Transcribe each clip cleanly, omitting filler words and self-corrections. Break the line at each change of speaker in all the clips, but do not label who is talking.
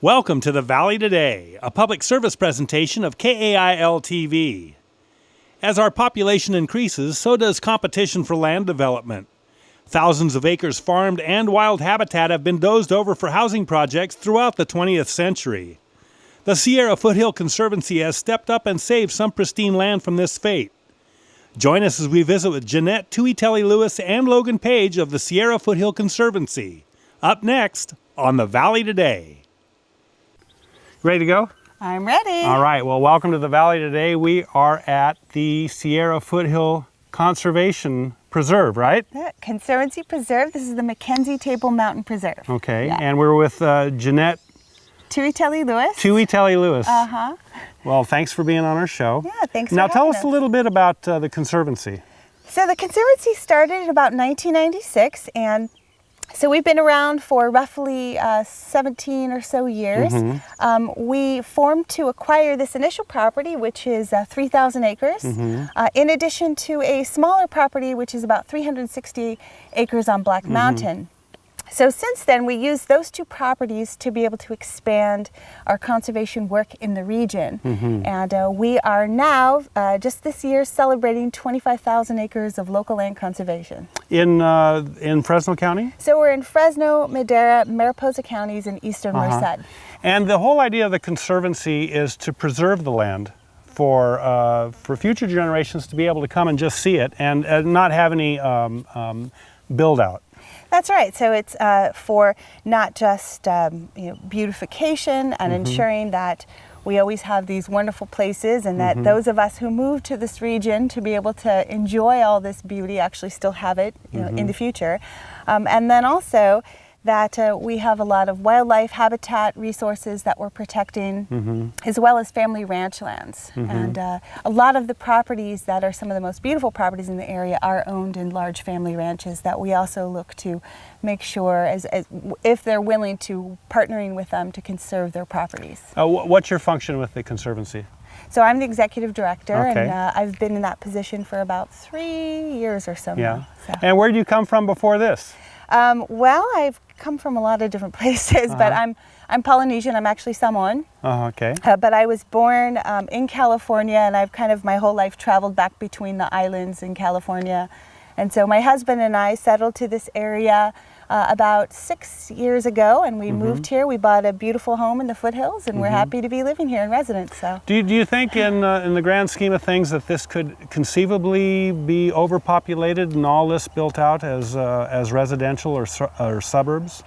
Welcome to the Valley Today, a public service presentation of KAIL-TV. As our population increases, so does competition for land development. Thousands of acres farmed and wild habitat have been dozed over for housing projects throughout the 20th century. The Sierra Foothill Conservancy has stepped up and saved some pristine land from this fate. Join us as we visit with Jeanette Tuitele-Lewis and Logan Page of the Sierra Foothill Conservancy. Up next on the Valley Today. Ready to go?
I'm ready.
All right, well, welcome to the Valley Today. We are at the Sierra Foothill Conservation Preserve, right?
Yeah, Conservancy Preserve. This is the Mackenzie Table Mountain Preserve.
Okay,
yeah.
And we're with Jeanette
Tuitele-Lewis.
Tuitele-Lewis.
Uh-huh.
Well, thanks for being on our show.
Yeah, thanks for
Now
having
tell us
us.
a little bit about the Conservancy.
So the Conservancy started in about 1996, and so we've been around for roughly 17 or so years. We formed to acquire this initial property, which is 3,000 acres, in addition to a smaller property, which is about 360 acres on Black Mountain. So since then, we used those two properties to be able to expand our conservation work in the region. And we are now, just this year, celebrating 25,000 acres of local land conservation.
In Fresno County?
So we're in Fresno, Madera, Mariposa counties, and eastern Merced.
And the whole idea of the Conservancy is to preserve the land for future generations to be able to come and just see it and not have any build out.
That's right. So it's for not just beautification and ensuring that we always have these wonderful places, and that those of us who move to this region to be able to enjoy all this beauty actually still have it in the future. And then also that we have a lot of wildlife habitat resources that we're protecting, as well as family ranch lands. And a lot of the properties that are some of the most beautiful properties in the area are owned in large family ranches that we also look to make sure, as if they're willing to, partnering with them to conserve their properties.
What's your function with the Conservancy?
So I'm the executive director,
Okay.
and I've been in that position for about 3 years or so now. So.
And where did you come from before this?
Well, I've come from a lot of different places, but I'm Polynesian. I'm actually Samoan.
Okay.
But I was born in California, and I've kind of my whole life traveled back between the islands in California. And so my husband and I settled to this area about 6 years ago, and we moved here. We bought a beautiful home in the foothills, and we're happy to be living here in residence. So,
do you think, in the grand scheme of things, that this could conceivably be overpopulated and all this built out as residential or suburbs?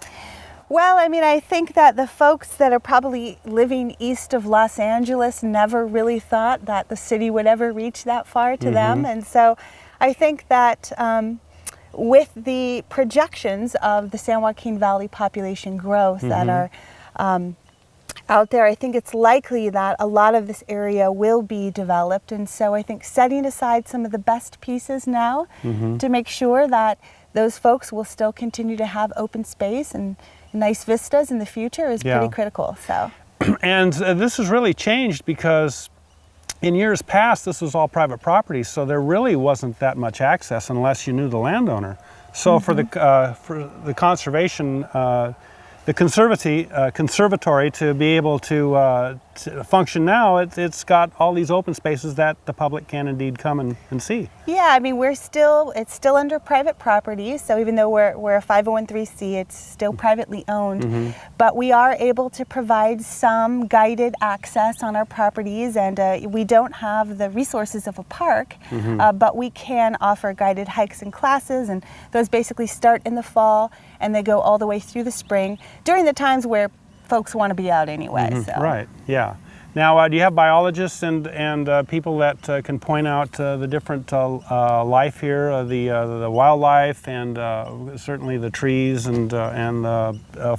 Well, I mean, I think that the folks that are probably living east of Los Angeles never really thought that the city would ever reach that far to them, and so I think that with the projections of the San Joaquin Valley population growth that are out there, I think it's likely that a lot of this area will be developed. And so I think setting aside some of the best pieces now to make sure that those folks will still continue to have open space and nice vistas in the future is pretty critical. So,
and this has really changed because in years past, this was all private property, so there really wasn't that much access unless you knew the landowner. So for the conservation, the conservatory to be able to function now, it's got all these open spaces that the public can indeed come and see.
Yeah, I mean, it's still under private property, so even though we're a 501(c), it's still privately owned, but we are able to provide some guided access on our properties, and we don't have the resources of a park, but we can offer guided hikes and classes, and those basically start in the fall and they go all the way through the spring during the times where folks want to be out anyway. So.
Right, yeah. Now, do you have biologists and people that can point out the different life here, the wildlife, and certainly the trees and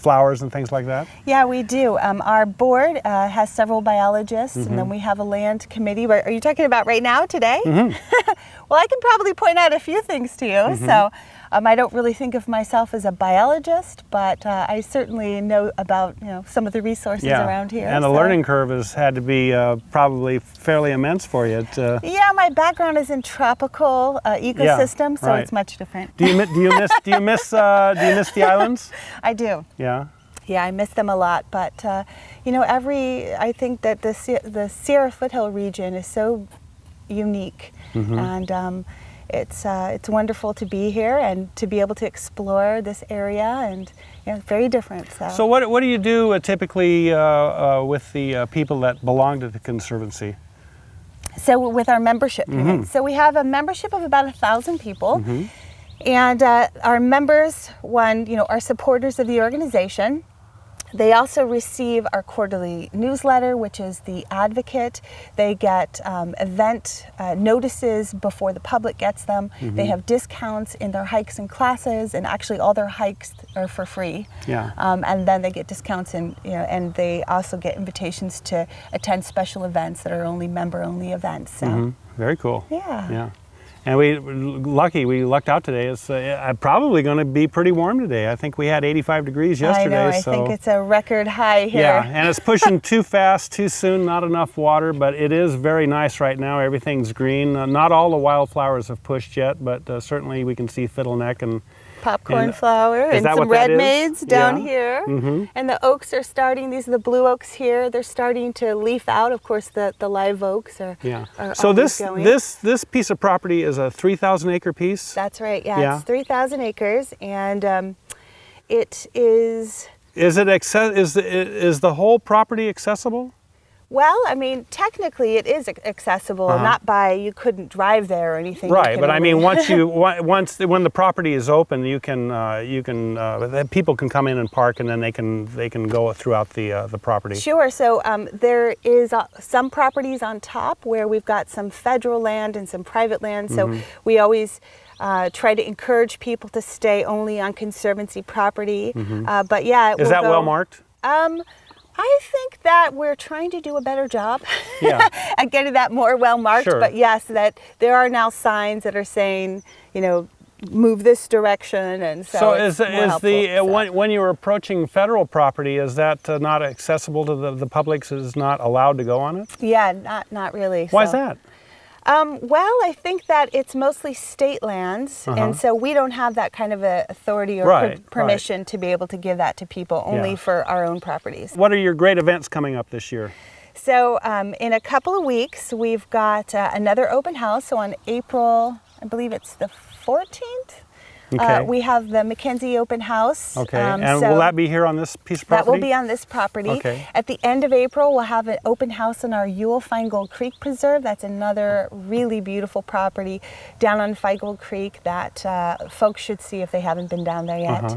flowers and things like that?
Yeah, we do. Our board has several biologists, and then we have a land committee. Are you talking about right now, today? Well, I can probably point out a few things to you. So. I don't really think of myself as a biologist, but I certainly know about some of the resources around here.
And the learning curve has had to be probably fairly immense for you.
Yeah, my background is in tropical ecosystems, so it's much different.
Do you miss the islands?
I do.
Yeah.
Yeah, I miss them a lot, but you know, I think that the Sierra Foothill region is so unique, and it's wonderful to be here and to be able to explore this area, and you know, it's very different.
So what do you do typically with the people that belong to the Conservancy?
So with our membership unit, so we have a membership of about 1,000 people, and our members, are supporters of the organization. They also receive our quarterly newsletter, which is the Advocate. They get event notices before the public gets them. They have discounts in their hikes and classes, and actually all their hikes are for free.
Yeah.
And then they get discounts, and they also get invitations to attend special events that are only member-only events. So.
Very cool.
Yeah.
Yeah. And we lucked out today. It's probably going to be pretty warm today. I think we had 85 degrees yesterday.
I think it's a record high here.
Yeah, and it's pushing too fast, too soon, not enough water, but it is very nice right now. Everything's green. Not all the wildflowers have pushed yet, but certainly we can see fiddleneck and
popcorn flower and some red maids down here. And the oaks are starting, these are the blue oaks here, they're starting to leaf out. Of course, the live oaks are
So this piece of property is a 3,000 acre piece?
That's right, yeah. It's 3,000 acres, and it is...
Is the whole property accessible?
Well, I mean, technically it is accessible, not by, you couldn't drive there or anything.
Right, but I mean, when the property is open, people can come in and park, and then they can go throughout the property.
Sure. So there is some properties on top where we've got some federal land and some private land. So we always try to encourage people to stay only on Conservancy property. But yeah,
is that well marked?
I think that we're trying to do a better job at getting that more well marked.
Sure.
But yes, that there are now signs that are saying, move this direction, and so
when you're approaching federal property, is that not accessible to the public? So it's not allowed to go on it?
Yeah, not really.
Why is that?
Well, I think that it's mostly state lands, and so we don't have that kind of a authority or permission to be able to give that to people, only for our own properties.
What are your great events coming up this year?
So in a couple of weeks, we've got another open house. So on April, I believe it's the 14th, we have the Mackenzie Open House.
Okay, and will that be here on this piece of property?
That will be on this property.
Okay.
At the end of April, we'll have an open house in our Ewell Feingold Creek Preserve. That's another really beautiful property down on Feingold Creek that folks should see if they haven't been down there yet.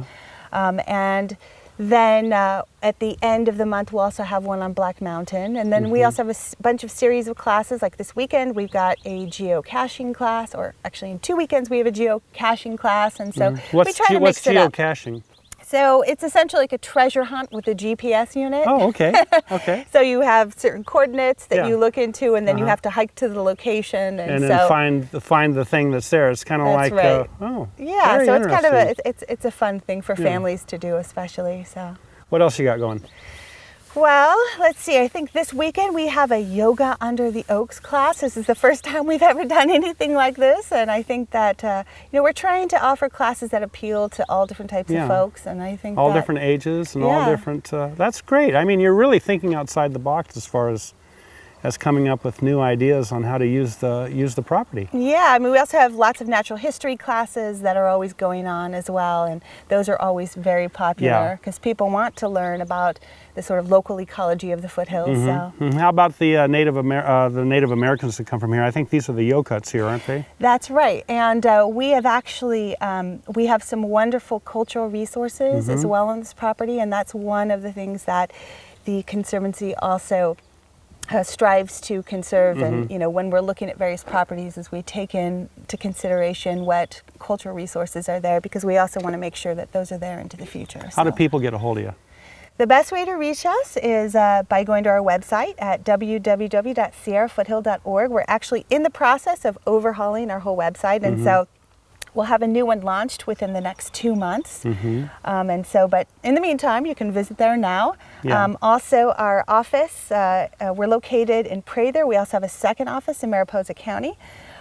And then at the end of the month, we'll also have one on Black Mountain. And then we also have a bunch of series of classes. Like this weekend, we've got a geocaching class, or actually in 2 weekends, we have a geocaching class. And so we try to mix it up.
What's geocaching?
So it's essentially like a treasure hunt with a GPS unit.
Oh, okay. Okay.
So you have certain coordinates that you look into, and then you have to hike to the location, and
then find the thing that's there. It's kind of like
yeah. So it's kind of it's a fun thing for families to do, especially. So
what else you got going?
Well, let's see. I think this weekend we have a Yoga Under the Oaks class. This is the first time we've ever done anything like this, and I think that we're trying to offer classes that appeal to all different types of folks, and I think
all different ages and all different. That's great. I mean, you're really thinking outside the box as far as coming up with new ideas on how to use the property.
Yeah, I mean, we also have lots of natural history classes that are always going on as well, and those are always very popular because people want to learn about the sort of local ecology of the foothills. So.
How about the Native Americans that come from here? I think these are the Yokuts here, aren't they?
That's right, and we have actually we have some wonderful cultural resources as well on this property, and that's one of the things that the Conservancy also strives to conserve. And when we're looking at various properties, as we take into consideration what cultural resources are there, because we also want to make sure that those are there into the future.
How do people get a hold of you?
The best way to reach us is by going to our website at www.sierrafoothill.org. We're actually in the process of overhauling our whole website, and so we'll have a new one launched within the next 2 months. But in the meantime, you can visit there now. Also, our office, we're located in Prather. We also have a second office in Mariposa County.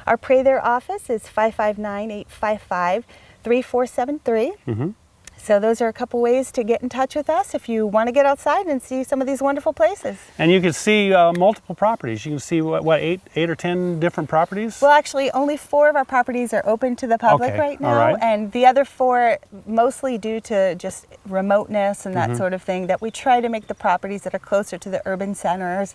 Our Prather office is 559-855-3473. So those are a couple ways to get in touch with us if you want to get outside and see some of these wonderful places.
And you can see multiple properties. You can see what eight or 10 different properties?
Well, actually, only 4 of our properties are open to the public
Okay,
right now,
all right.
and the other 4, mostly due to just remoteness and that sort of thing, that we try to make the properties that are closer to the urban centers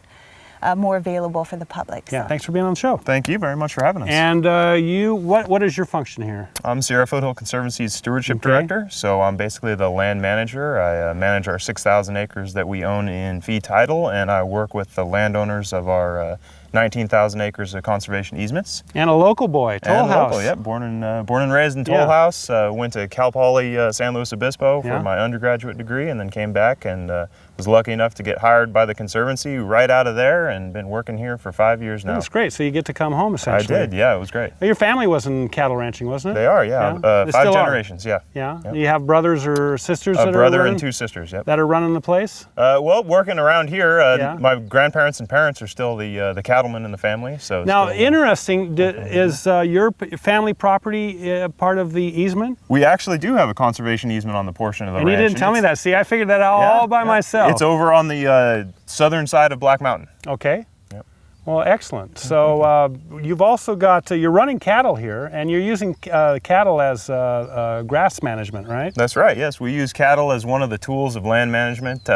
more available for the public.
Yeah,
so.
thanks for being on the show.
Thank you very much for having us.
And what is your function here?
I'm Sierra Foothill Conservancy's Stewardship
Okay.
Director, so I'm basically the land manager. I manage our 6,000 acres that we own in fee title, and I work with the landowners of our 19,000 acres of conservation easements.
And a local boy, Toll
And
House.
local, yep, born and raised in Toll
Yeah.
House. Went to Cal Poly San Luis Obispo
Yeah.
for my undergraduate degree, and then came back and was lucky enough to get hired by the Conservancy right out of there, and been working here for 5 years now.
That's great. So you get to come home
I
essentially.
did, yeah, it was great.
Your family was in cattle ranching, wasn't it?
They are, yeah,
They
5
still are.
generations, yeah.
Yeah.
Yep.
Do you have brothers or sisters
A
that
brother
are running,
and 2 sisters, yep.
that are running the place?
Well, working around here,
Yeah.
my grandparents and parents are still the cattlemen in the family. So
Now,
still,
interesting. Is your family property part of the easement?
we actually do have a conservation easement on the portion of the
And
ranch.
you didn't tell me
it's-
that. See, I figured that out
yeah,
all by
yeah.
myself.
It's over on the southern side of Black Mountain.
Okay.
Yep.
Well, excellent. So you've also got, you're running cattle here, and you're using cattle as grass management, right?
That's right. Yes, we use cattle as one of the tools of land management.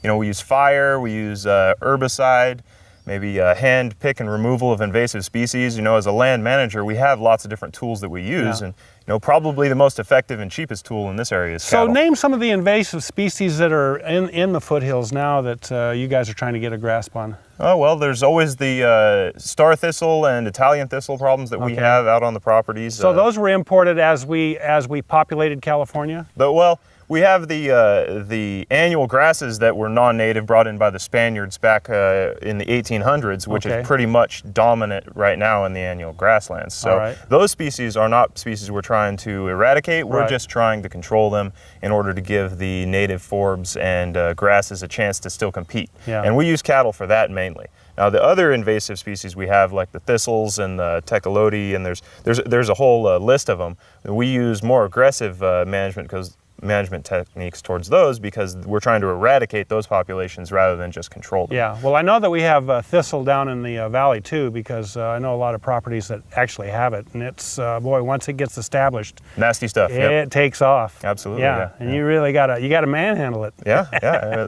We use fire, we use herbicide, maybe hand pick and removal of invasive species. As a land manager, we have lots of different tools that we use,
Yeah.
and probably the most effective and cheapest tool in this area is
So
cattle.
name some of the invasive species that are in the foothills now that you guys are trying to get a grasp on.
Oh, well, there's always the star thistle and Italian thistle problems that we
Okay.
have out on the properties.
So those were imported as we populated California?
We have the annual grasses that were non-native brought in by the Spaniards back in the 1800s, which
Okay.
is pretty much dominant right now in the annual grasslands. So
All right.
those species are not species we're trying to eradicate. We're
Right.
just trying to control them in order to give the native forbs and grasses a chance to still compete.
Yeah.
And we use cattle for that mainly. Now the other invasive species we have, like the thistles and the tecolote, and there's a whole list of them. We use more aggressive management techniques towards those because we're trying to eradicate those populations rather than just control them.
Yeah, well, I know that we have thistle down in the valley too, because I know a lot of properties that actually have it, and it's boy, once it gets established,
Nasty stuff.
it
Yep.
takes off.
Absolutely,
Yeah,
yeah,
and
yeah.
you really gotta manhandle it.
Yeah.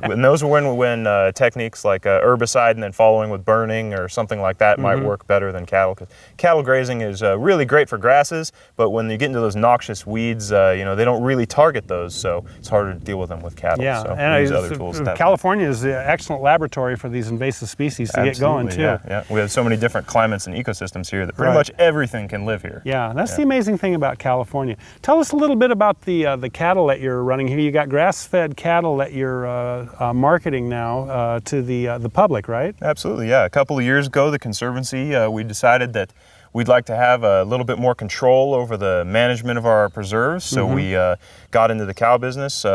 And those are when techniques like herbicide and then following with burning or something like that might work better than cattle. Because cattle grazing is really great for grasses, but when you get into those noxious weeds, they don't really target those, so it's harder to deal with them with cattle.
Yeah,
so
and
we use other tools.
California is an excellent laboratory for these invasive species to get going too.
Yeah. We have so many different climates and ecosystems here that pretty
Right.
much everything can live here.
Yeah, that's the amazing thing about California. Tell us a little bit about the cattle that you're running here. You got grass-fed cattle that you're marketing now to the public, right?
Absolutely, yeah. A couple of years ago, the Conservancy, we decided that we'd like to have a little bit more control over the management of our preserves. So we got into the cow business,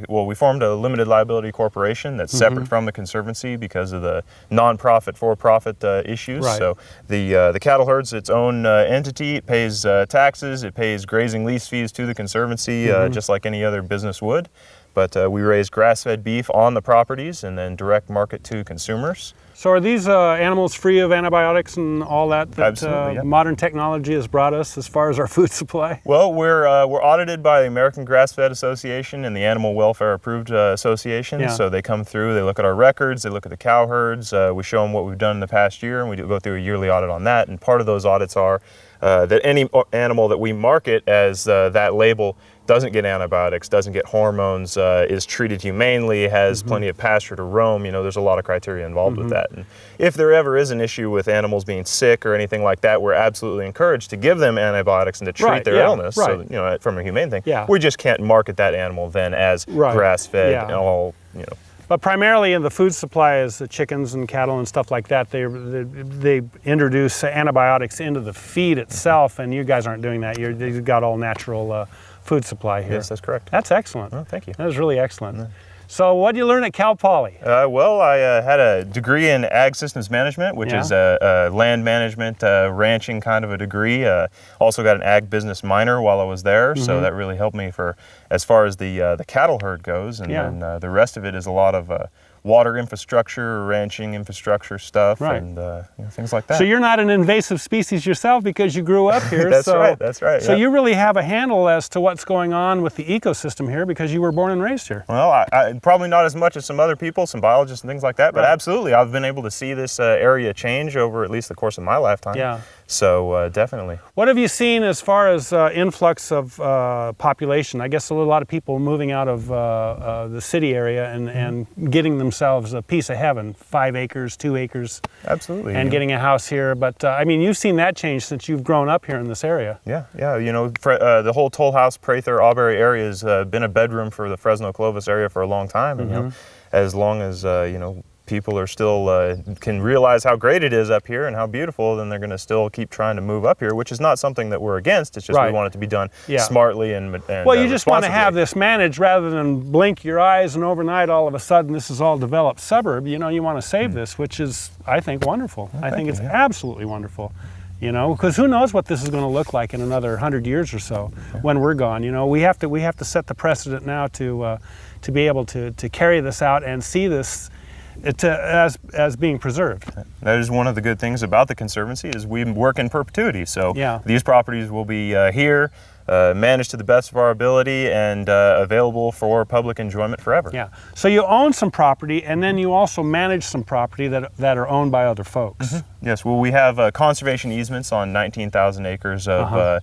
we formed a limited liability corporation that's separate from the Conservancy because of the non-profit, for-profit issues.
Right.
So the cattle herd's its own entity. It pays taxes, it pays grazing lease fees to the Conservancy, just like any other business would. But we raise grass-fed beef on the properties and then direct market to consumers.
So are these animals free of antibiotics and all that
Absolutely, yeah.
modern technology has brought us as far as our food supply?
Well, we're audited by the American Grass-Fed Association and the Animal Welfare Approved Association.
Yeah.
So they come through, they look at our records, they look at the cow herds, we show them what we've done in the past year, and we go through a yearly audit on that. And part of those audits are that any animal that we market as that label doesn't get antibiotics, doesn't get hormones, is treated humanely, has plenty of pasture to roam. There's a lot of criteria involved with that. And if there ever is an issue with animals being sick or anything like that, we're absolutely encouraged to give them antibiotics and to treat
Right,
their
yeah,
illness.
right.
So, from a humane thing.
Yeah.
We just can't market that animal then as
Right,
grass-fed
yeah.
and all,
But primarily in the food supply is the chickens and cattle and stuff like that. They introduce antibiotics into the feed itself, and you guys aren't doing that. You've got all natural food supply here.
Yes, that's correct.
That's excellent.
Oh, thank you.
That was really excellent. So what did you learn at Cal Poly?
Well, I had a degree in Ag Systems Management, which is a land management, ranching kind of a degree. Also got an Ag Business minor while I was there, so that really helped me for as far as the cattle herd goes. And then the rest of it is a lot of water infrastructure, ranching infrastructure stuff, and things like that.
So you're not an invasive species yourself because you grew up here.
That's right. That's right.
So you really have a handle as to what's going on with the ecosystem here because you were born and raised here.
Well, I probably not as much as some other people, some biologists and things like that, but absolutely, I've been able to see this area change over at least the course of my lifetime.
Yeah.
So definitely.
What have you seen as far as influx of population? I guess a lot of people moving out of the city area and getting themselves a piece of heaven, 5 acres, 2 acres.
Absolutely.
And getting a house here. But I mean, you've seen that change since you've grown up here in this area.
Yeah. You know, the whole Toll House, Prather, Auberry area has been a bedroom for the Fresno Clovis area for a long time. And, you know, as long as, you know, people are still can realize how great it is up here and how beautiful, then they're going to still keep trying to move up here, which is not something that we're against. It's just we want it to be done smartly and
well, you just want to have this managed rather than blink your eyes and overnight all of a sudden this is all developed suburb. You know, you want to save this, which is, I think, wonderful. I think it's absolutely wonderful. You know, because who knows what this is going to look like in another 100 years or so when we're gone. You know, we have to set the precedent now to be able to carry this out and see this as being preserved.
That is one of the good things about the Conservancy is we work in perpetuity. So these properties will be here, managed to the best of our ability, and available for public enjoyment forever.
Yeah. So you own some property, and then you also manage some property that are owned by other folks.
Yes. Well, we have conservation easements on 19,000 acres of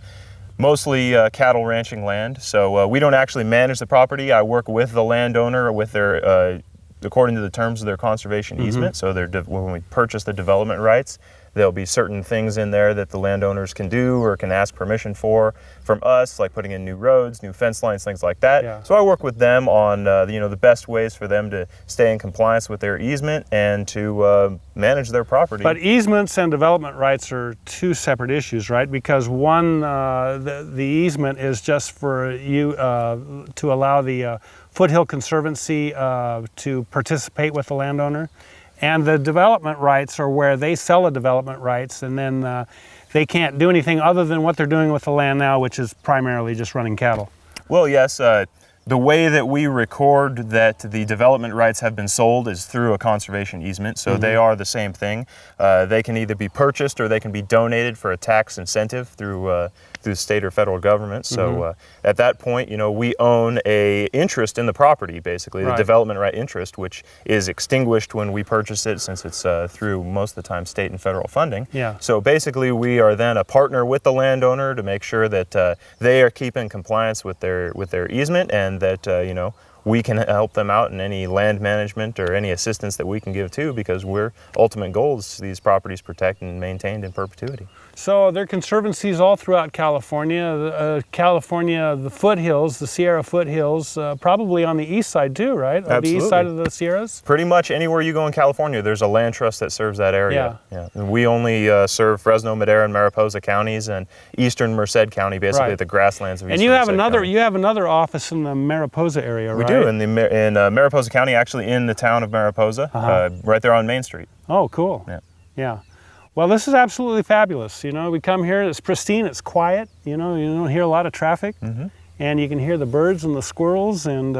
mostly cattle ranching land. So we don't actually manage the property. I work with the landowner with their according to the terms of their conservation easement. So when we purchase the development rights, there'll be certain things in there that the landowners can do or can ask permission for from us, like putting in new roads, new fence lines, things like that.
Yeah.
So I work with them on you know, the best ways for them to stay in compliance with their easement and to manage their property.
But easements and development rights are two separate issues, right? Because one, the easement is just for you to allow the Foothill Conservancy to participate with the landowner. And the development rights are where they sell the development rights, and then they can't do anything other than what they're doing with the land now, which is primarily just running cattle.
Well, yes. The way that we record that the development rights have been sold is through a conservation easement, so they are the same thing. They can either be purchased or they can be donated for a tax incentive through the state or federal government. So at that point, you know, we own a interest in the property, basically, the development right interest, which is extinguished when we purchase it, since it's through most of the time state and federal funding.
Yeah.
So basically, we are then a partner with the landowner to make sure that they are keeping compliance with their easement, and that you know, we can help them out in any land management or any assistance that we can give too, because we're ultimate goal is these properties protected and maintained in perpetuity.
So there are conservancies all throughout California. The foothills, the Sierra Foothills, probably on the east side too, right?
Absolutely.
The east side of the Sierras?
Pretty much anywhere you go in California, there's a land trust that serves that area. Yeah. And we only serve Fresno, Madera, and Mariposa counties, and eastern Merced County, basically the grasslands of eastern Merced County.
You have another office in the Mariposa area, right?
We do, in Mariposa County, actually in the town of Mariposa, right there on Main Street.
Oh, cool. Yeah. Well, this is absolutely fabulous. You know, we come here, it's pristine, it's quiet, you know, you don't hear a lot of traffic, and you can hear the birds and the squirrels, and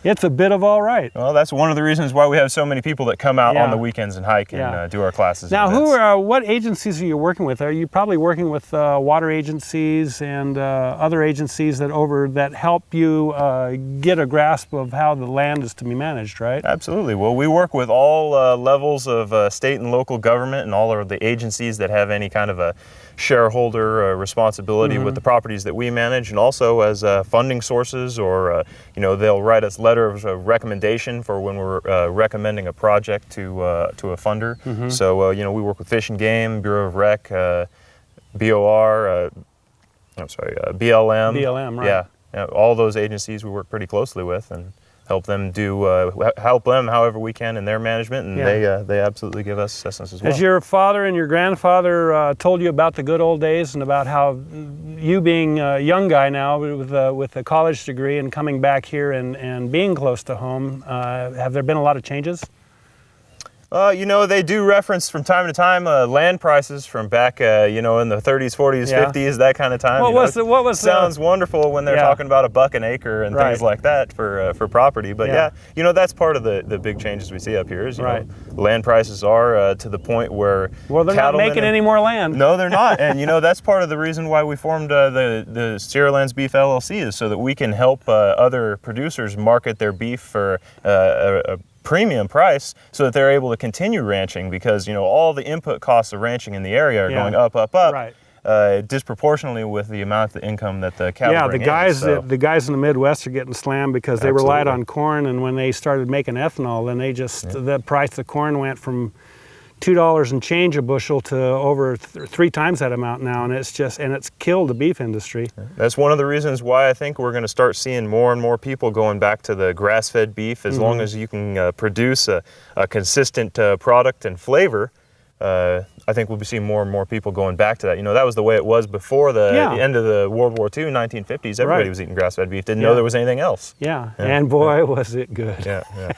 it's a bit of all right.
Well, that's one of the reasons why we have so many people that come out on the weekends and hike and do our classes.
Now, what agencies are you working with? Are you probably working with water agencies and other agencies that help you get a grasp of how the land is to be managed, right?
Absolutely. Well, we work with all levels of state and local government and all of the agencies that have any kind of a shareholder responsibility with the properties that we manage, and also as funding sources, or you know, they'll write us letters of recommendation for when we're recommending a project to a funder. So you know, we work with Fish and Game, Bureau of Rec, BOR, BLM.
BLM, right?
Yeah, all those agencies we work pretty closely with, and help them help them however we can in their management, and they absolutely give us assistance as well.
Has your father and your grandfather told you about the good old days and about how you being a young guy now with a college degree and coming back here and being close to home, have there been a lot of changes?
You know, they do reference from time to time land prices from back, you know, in the 30s, 40s, 50s, that kind of time. What sounds wonderful when they're talking about $1 an acre and things like that for property. But yeah, you know, that's part of the big changes we see up here is, you know, land prices are to the point where
they're not making any more land.
No, they're not. And, you know, that's part of the reason why we formed the Sierra Lands Beef LLC, is so that we can help other producers market their beef for a premium price, so that they're able to continue ranching, because, you know, all the input costs of ranching in the area are going up, disproportionately with the amount of income that the cattle bring in.
The guys in the Midwest are getting slammed because they relied on corn, and when they started making ethanol, then they just the price of corn went from $2 and change a bushel to over 3 times that amount now, and it's killed the beef industry.
That's one of the reasons why I think we're going to start seeing more and more people going back to the grass-fed beef. As long as you can produce a consistent product and flavor, I think we'll be seeing more and more people going back to that. You know, that was the way it was before the end of the World War II, 1950s. Everybody was eating grass-fed beef, didn't know there was anything else.
And boy, was it good.
Yeah.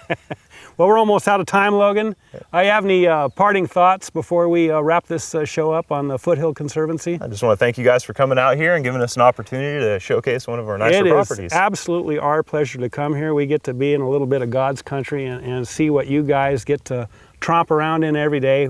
Well, we're almost out of time, Logan. You have any parting thoughts before we wrap this show up on the Foothill Conservancy?
I just want to thank you guys for coming out here and giving us an opportunity to showcase one of our nicer properties.
It is absolutely our pleasure to come here. We get to be in a little bit of God's country and see what you guys get to tromp around in every day.